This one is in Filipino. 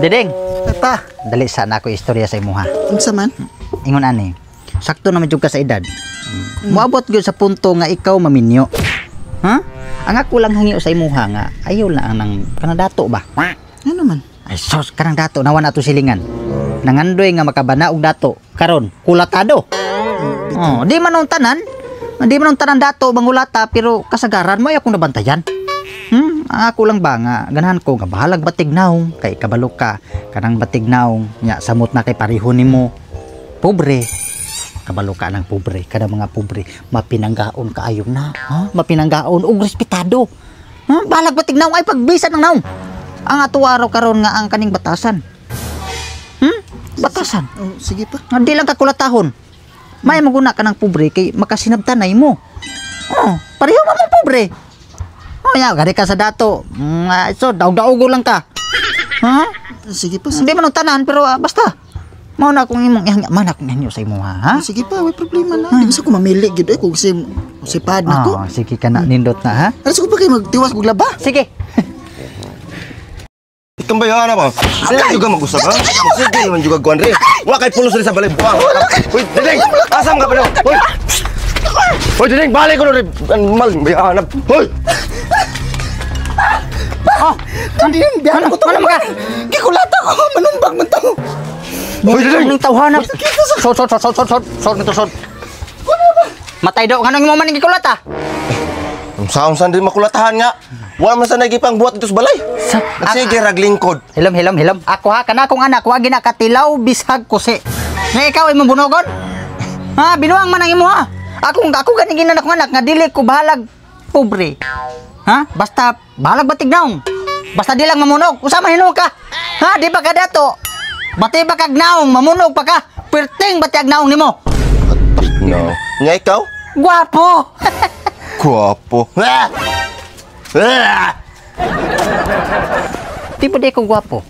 Diding, Pa, dali sana ako istorya sa imuha. unsa man? Ingon ani. Sakto naman jud ka sa edad. Moabot gyud sa punto nga ikaw maminyo. Ha? Ang ako lang hangyo sa imuha nga ayaw lang nang kanang dato ba? Ano man? Ay sos kanang dato nawa na to silingan. Nangandoy nga makabana og dato karon kulatado. Oh, di man ang tanan. Di man ang tanan dato bangulata pero kasagaran mo ay akong nabantayan. Ako lang ba nga ganahan ko nga bahalag batig naong kay kabalo ka kanang batig naong nya samot na kay pareho nimo. Pobre. Kabalo ka ng pobre, kada mga pobre mapinanggaon kaayo na, ha? Mapinanggaon og respetado. Ha? Balag batig naong ay pagbisan ng naong. Ang ato araw karon nga ang kaning batasan. Batasan. Oh, sige pa. Di lang ka kulatahon. May maguna ka ng pobre kay makasinabtanay mo. Oh, pareho mo mong pobre. Oh, ya, gari ka sa dato. So, daog-daogo lang ka. Ha? Sige pa. Hindi man ang tanan pero basta. Mao na akong imong ihangya man akong ihangyo sa imo ha. Sige pa, may problema na. Di ba ko mamili gid kung si pad na ko. Sige ka na nindot na ha. Alas ko pa kay magtiwas kog laba. Sige. Itong bayahan na ba? Sila juga mag-usap ha? Sige naman juga kuan rin. Wala kay pulos rin sa balay buwang. Uy, Diding! Asam ka pa daw? Uy! Uy, Diding! Balik ko na rin. Maling bayahan na. Uy! Hindi yan, biyan ko to. Kikulata ko, manumbag man to. Uy, Diding! Anong tawhanap? Sod nito sod. Matay daw kanang imo man gikulat ah. Saan din makulatahan nga. Wala man sa nagipang buhat ito sa balay. Sige, raglingkod. Hilom. Ako ha, kana akong anak, wag na katilaw bisag kusi. Nga ikaw imong bunogon? Ha, binuang man ang imo ha. Ako ganing ginan akong anak nga dili ko bahalag pobre. Ha? Basta bahalag batig naong. Basta di lang mamunog. Usa man hinuog ka? Ha, di ba ka dato? Bati ba kag naong mamunog pa ka? Perting bati ag naong nimo. No. Nga ikaw? Guwapo. Guwapo. Di ba di ko guwapo?